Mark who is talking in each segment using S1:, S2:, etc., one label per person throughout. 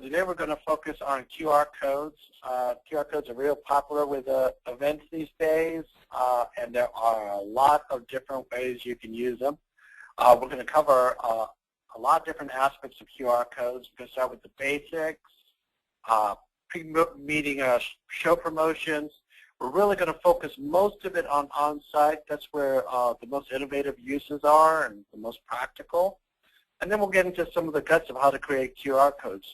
S1: Today we're going to focus on QR codes. QR codes are real popular with events these days, and there are a lot of different ways you can use them. We're going to cover a lot of different aspects of QR codes. We're going to start with the basics, pre-meeting show promotions. We're really going to focus most of it on on-site. That's where the most innovative uses are and the most practical. And then we'll get into some of the guts of how to create QR codes.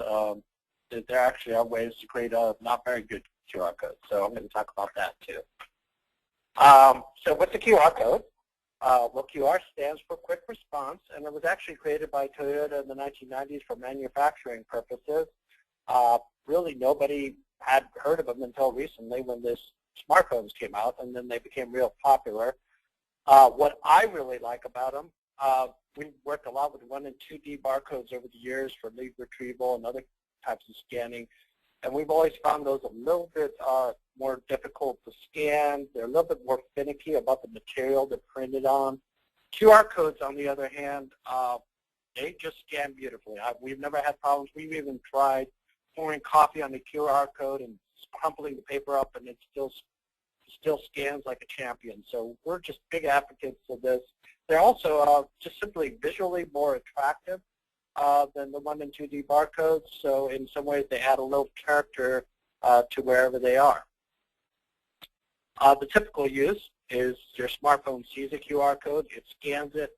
S1: There actually are ways to create not very good QR codes, so I'm going to talk about that too. So what's a QR code? Well, QR stands for Quick Response, and it was actually created by Toyota in the 1990s for manufacturing purposes. Really, nobody had heard of them until recently when this smartphones came out, and then they became real popular. What I really like about them, we worked a lot with 1 and 2D barcodes over the years for lead retrieval and other types of scanning, and we've always found those a little bit more difficult to scan. They're a little bit more finicky about the material they're printed on. QR codes, on the other hand, they just scan beautifully. We've never had problems. We've even tried pouring coffee on the QR code and crumpling the paper up, and it still scans like a champion. So we're just big advocates of this. They're also just simply visually more attractive than the 1 and 2D barcodes. So in some ways, they add a little character to wherever they are. The typical use is your smartphone sees a QR code, it scans it,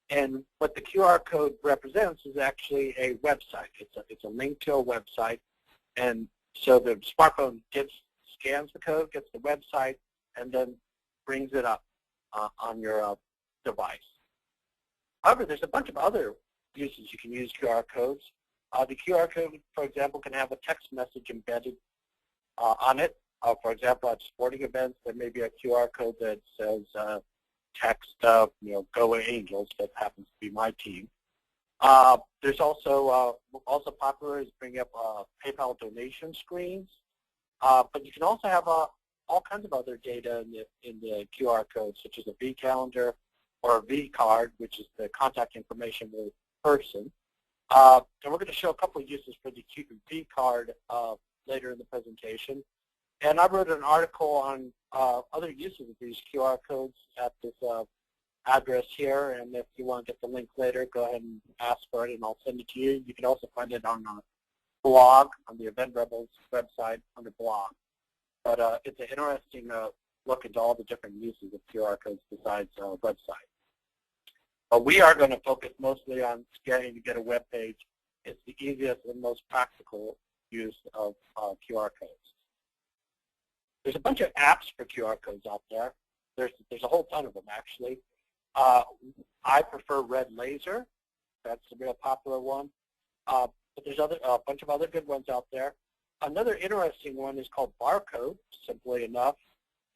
S1: and what the QR code represents is actually a website. It's a link to a website, and so the smartphone scans the code, gets the website, and then brings it up on your device. However, there's a bunch of other uses you can use QR codes. The QR code, for example, can have a text message embedded on it. For example, at sporting events, there may be a QR code that says text, go Angels. That happens to be my team. There's also popular is bringing up PayPal donation screens. But you can also have all kinds of other data in the QR code, such as a V calendar or a V card, which is the contact information of the person. And we're going to show a couple of uses for the V card later in the presentation. And I wrote an article on other uses of these QR codes at this address here. And if you want to get the link later, go ahead and ask for it, and I'll send it to you. You can also find it on a blog on the Event Rebels website under blog. But it's an interesting look into all the different uses of QR codes besides website. But we are going to focus mostly on scanning to get a web page. It's the easiest and most practical use of QR codes. There's a bunch of apps for QR codes out there. There's a whole ton of them, actually. I prefer Red Laser. That's a real popular one. But there's a bunch of other good ones out there. Another interesting one is called Barcode, simply enough.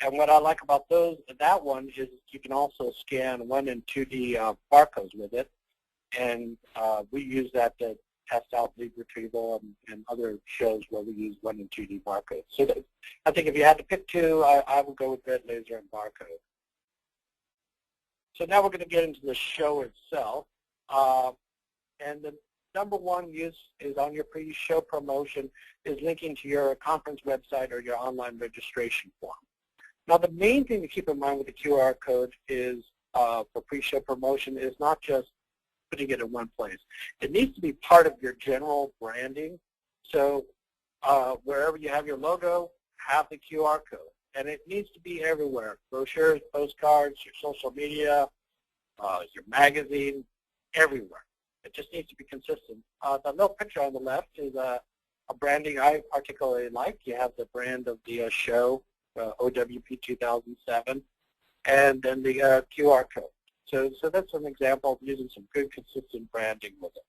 S1: And what I like about that one is you can also scan 1 and 2D barcodes with it. And we use that to test out lead retrieval and other shows where we use 1 and 2D barcodes. So I think if you had to pick two, I would go with Red Laser and Barcode. So now we're going to get into the show itself. And the number one use is on your pre-show promotion is linking to your conference website or your online registration form. Now, the main thing to keep in mind with the QR code is for pre-show promotion is not just putting it in one place. It needs to be part of your general branding. So wherever you have your logo, have the QR code. And it needs to be everywhere. Brochures, postcards, your social media, your magazine, everywhere. It just needs to be consistent. The little picture on the left is a branding I particularly like. You have the brand of the show, OWP 2007, and then the QR code. So that's an example of using some good, consistent branding with it.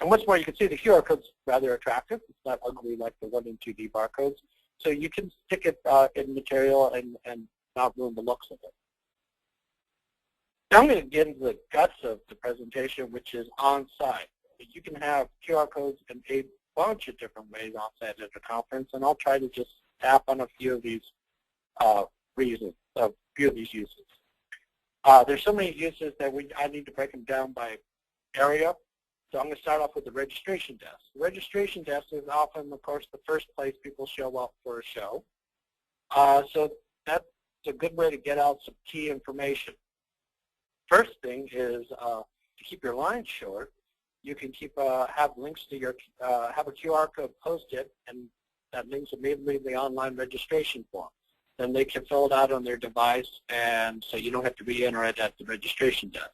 S1: And what's more, you can see the QR code's rather attractive. It's not ugly like the 1 and 2D barcodes. So you can stick it in material and not ruin the looks of it. Now I'm going to get into the guts of the presentation, which is on-site. You can have QR codes in a bunch of different ways on-site at a conference, and I'll try to just tap on a few of these uses. There's so many uses that I need to break them down by area. So I'm going to start off with the registration desk. The registration desk is often, of course, the first place people show up for a show. So that's a good way to get out some key information. First thing is to keep your lines short. You can have links to your have a QR code posted, and that links immediately to the online registration form. Then they can fill it out on their device, and so you don't have to re-enter it at the registration desk.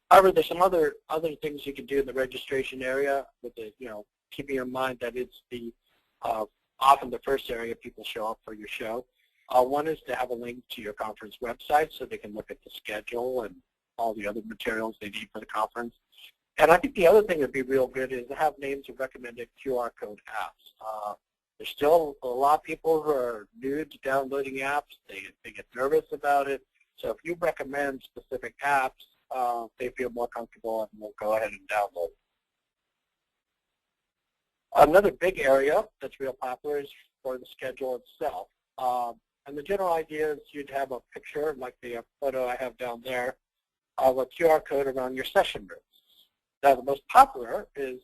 S1: However, there's some other things you can do in the registration area with the, keeping in mind that it's the often the first area people show up for your show. One is to have a link to your conference website so they can look at the schedule and all the other materials they need for the conference. And I think the other thing that would be real good is to have names of recommended QR code apps. There's still a lot of people who are new to downloading apps. They get nervous about it. So if you recommend specific apps, they feel more comfortable and will go ahead and download. Another big area that's real popular is for the schedule itself. And the general idea is you'd have a picture, like the photo I have down there, of a QR code around your session room. Now, the most popular is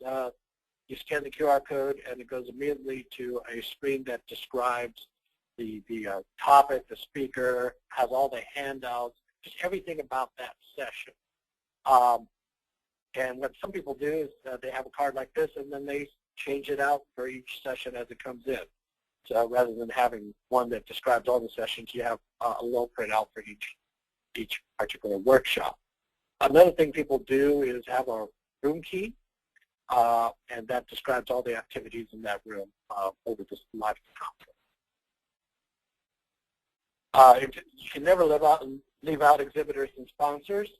S1: you scan the QR code, and it goes immediately to a screen that describes the topic, the speaker, has all the handouts, just everything about that session. And what some people do is they have a card like this, and then they change it out for each session as it comes in. So rather than having one that describes all the sessions, you have a little printout for each particular workshop. Another thing people do is have a room key, and that describes all the activities in that room over this live conference. You can never leave out exhibitors and sponsors,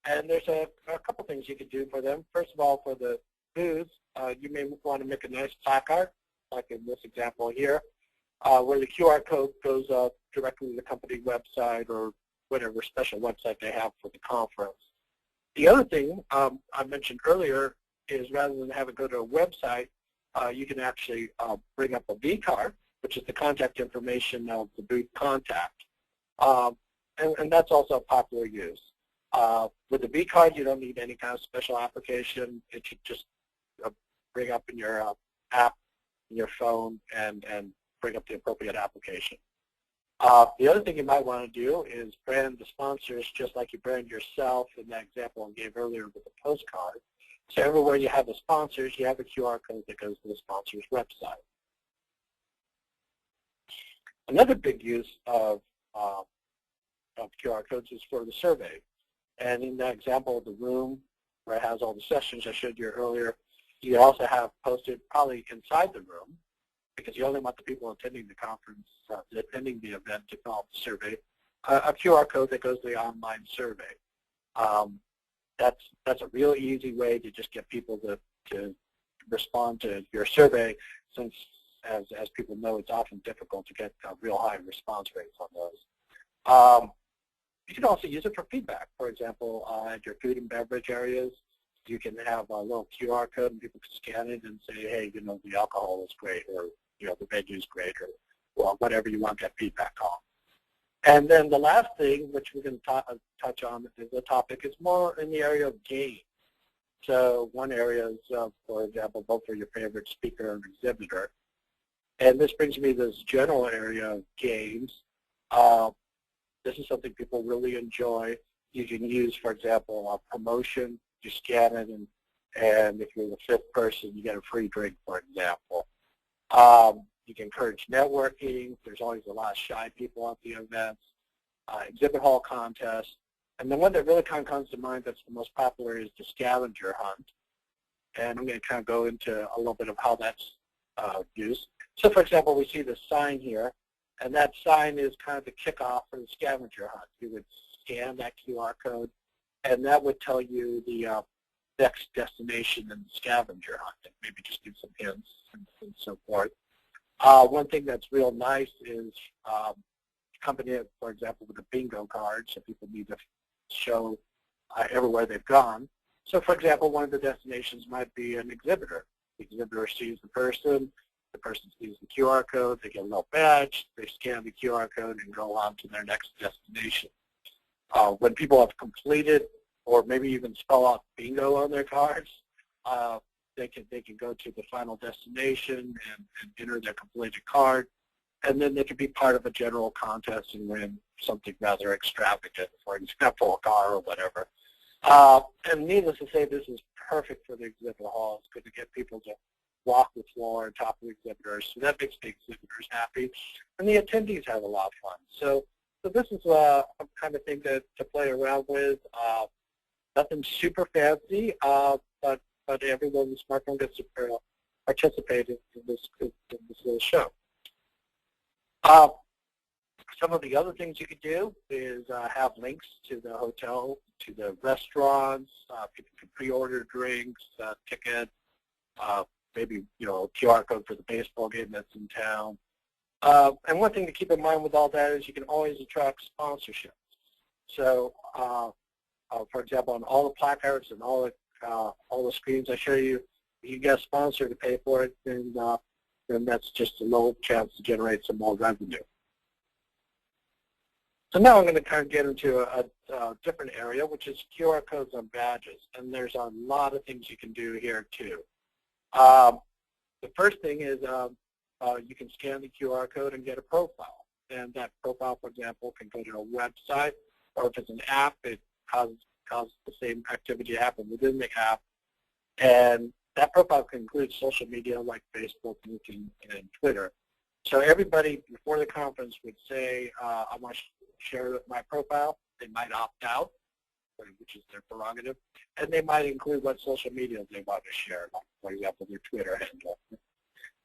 S1: and there's a couple things you can do for them. First of all, for the booths, you may want to make a nice placard, like in this example here, where the QR code goes directly to the company website or whatever special website they have for the conference. The other thing I mentioned earlier is rather than have it go to a website, you can actually bring up a V-card, which is the contact information of the booth contact. And that's also a popular use. With the V-card, you don't need any kind of special application. It should just bring up in your app, in your phone, and bring up the appropriate application. The other thing you might want to do is brand the sponsors just like you brand yourself in that example I gave earlier with the postcard. So everywhere you have the sponsors, you have a QR code that goes to the sponsor's website. Another big use of QR codes is for the survey. And in that example of the room where it has all the sessions I showed you earlier, you also have posted probably inside the room, because you only want the people attending the conference, attending the event to fill out the survey, a QR code that goes to the online survey. That's a real easy way to just get people to respond to your survey, since as people know, it's often difficult to get real high response rates on those. You can also use it for feedback. For example, at your food and beverage areas, you can have a little QR code and people can scan it and say, hey, the alcohol is great, or the menu is great, or well, whatever you want that feedback on. And then the last thing, which we're going to touch on is the topic, is more in the area of games. So one area is, for example, vote for your favorite speaker and exhibitor. And this brings me to this general area of games. This is something people really enjoy. You can use, for example, a promotion. You scan it, and if you're the fifth person, you get a free drink, for example. You can encourage networking. There's always a lot of shy people at the events. Exhibit hall contests. And the one that really kind of comes to mind that's the most popular is the scavenger hunt. And I'm going to kind of go into a little bit of how that's used. So, for example, we see this sign here, and that sign is kind of the kickoff for the scavenger hunt. You would scan that QR code, and that would tell you the next destination in the scavenger hunt, and maybe just give some hints and so forth. One thing that's real nice is accompany it, for example, with a bingo card, so people need to show everywhere they've gone. So, for example, one of the destinations might be an exhibitor. The exhibitor sees the person sees the QR code, they get a little badge, they scan the QR code and go on to their next destination. When people have completed or maybe even spell out bingo on their cards, they can go to the final destination and enter their completed card, and then they can be part of a general contest and win something rather extravagant, for example, a car or whatever. And needless to say, this is perfect for the exhibit hall. It's good to get people to walk the floor on top of the exhibitors, so that makes the exhibitors happy, and the attendees have a lot of fun. So this is a kind of thing to play around with. Nothing super fancy, but everyone with a smartphone gets to participate in this little show. Some of the other things you could do is have links to the hotel, to the restaurants. People can pre-order drinks, tickets, maybe a QR code for the baseball game that's in town. And one thing to keep in mind with all that is you can always attract sponsorships. So, for example, on all the placards and all the screens I show you, you can get a sponsor to pay for it, and then that's just a low chance to generate some more revenue. So now I'm going to kind of get into a different area, which is QR codes on badges, and there's a lot of things you can do here too. The first thing is you can scan the QR code and get a profile, and that profile, for example, can go to a website, or if it's an app, it causes the same activity to happen within the app, and that profile can include social media like Facebook, LinkedIn, and Twitter. So everybody before the conference would say, I want to share my profile. They might opt out, which is their prerogative, and they might include what social media they want to share, like, for example, their Twitter handle.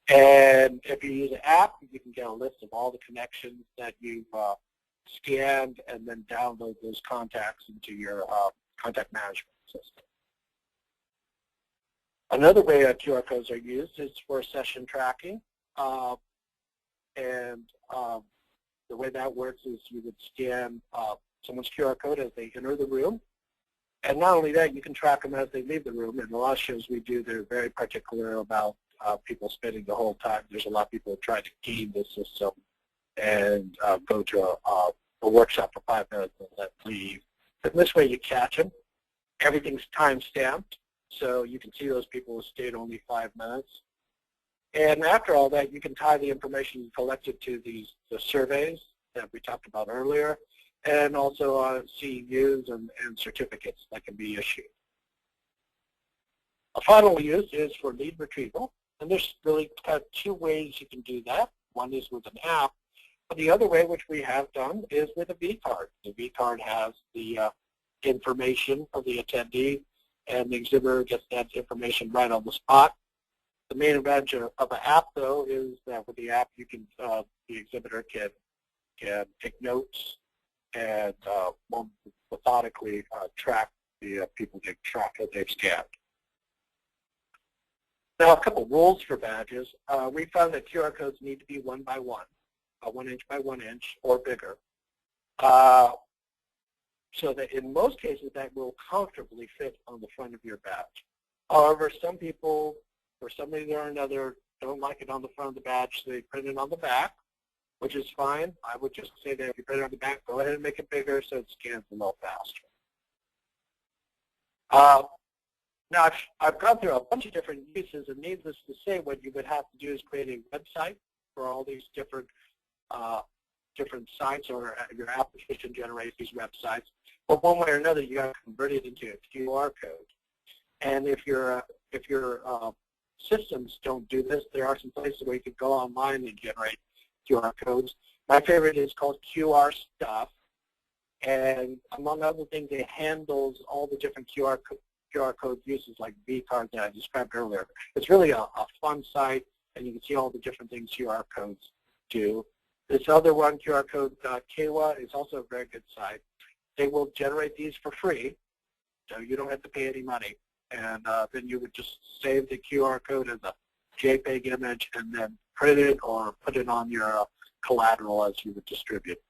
S1: And if you use an app, you can get a list of all the connections that you've scanned, and then download those contacts into your contact management system. Another way QR codes are used is for session tracking. The way that works is you would scan someone's QR code as they enter the room. And not only that, you can track them as they leave the room. And a lot of shows we do, they're very particular about people spending the whole time. There's a lot of people who try to game the system and go to a workshop for 5 minutes and then leave. And this way you catch them. Everything's time-stamped, so you can see those people who stayed only 5 minutes. And after all that, you can tie the information you collected to the surveys that we talked about earlier, and also CEUs and certificates that can be issued. A final use is for lead retrieval, and there's really kind of 2 ways you can do that. One is with an app, but the other way, which we have done, is with a V-card. The V-card has the information of the attendee, and the exhibitor gets that information right on the spot. The main advantage of an app, though, is that with the app, you can the exhibitor can take notes and more methodically track the people they've scanned. Now, a couple rules for badges. We found that QR codes need to be 1 by 1, 1 inch by 1 inch, or bigger. So that in most cases, that will comfortably fit on the front of your badge. However, some people, for some reason or another, don't like it on the front of the badge, so they print it on the back, which is fine. I would just say that if you print it on the back, go ahead and make it bigger so it scans a little faster. Now, I've gone through a bunch of different uses, and needless to say, what you would have to do is create a website for all these different sites, or your application generates these websites. But one way or another, you got to convert it into a QR code. And if your systems don't do this, there are some places where you can go online and generate QR codes. My favorite is called QR Stuff, and among other things, it handles all the different QR code uses like V-cards that I described earlier. It's really a fun site, and you can see all the different things QR codes do. This other one, QRcode.Kawa, is also a very good site. They will generate these for free, so you don't have to pay any money. And then you would just save the QR code as a JPEG image and then print it or put it on your collateral as you would distribute.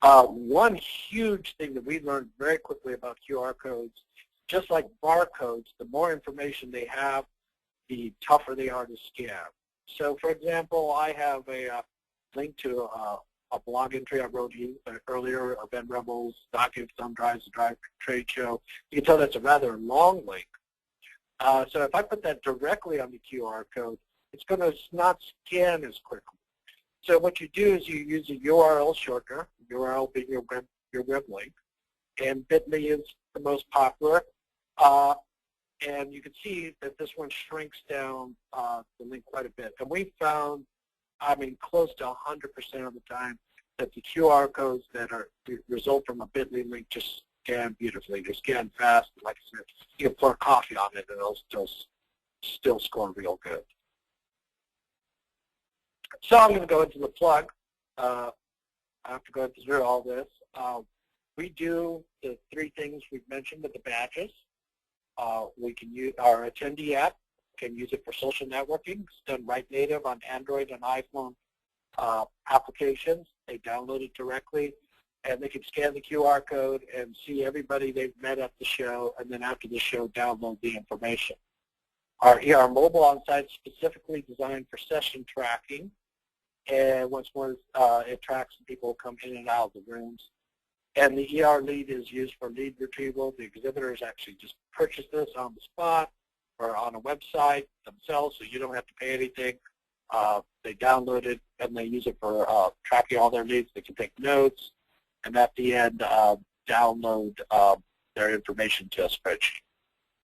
S1: One huge thing that we learned very quickly about QR codes, just like barcodes, the more information they have, the tougher they are to scan. So, for example, I have a link to a blog entry I wrote earlier, Event Rebels, Document Thumb Drives, the Drive Trade Show. You can tell that's a rather long link, So if I put that directly on the QR code, it's going to not scan as quickly. So what you do is you use a URL shortener, URL being your web link, and Bitly is the most popular. And you can see that this one shrinks down the link quite a bit. And we found, I mean, close to 100% of the time that the QR codes that result from a Bitly link just scan beautifully. They scan fast. Like I said, you can pour coffee on it and it'll still score real good. So I'm going to go into the plug. I have to go through all this. We do the three things we've mentioned with the badges. We can use our attendee app, can use it for social networking. It's done right native on Android and iPhone applications. They download it directly, and they can scan the QR code and see everybody they've met at the show, and then after the show, download the information. Our ER Mobile on-site is specifically designed for session tracking, and once more, it tracks people who come in and out of the rooms. And the ER lead is used for lead retrieval. The exhibitors actually just purchase this on the spot or on a website themselves, so you don't have to pay anything. They download it, and they use it for tracking all their leads. They can take notes, and at the end, download their information to a spreadsheet.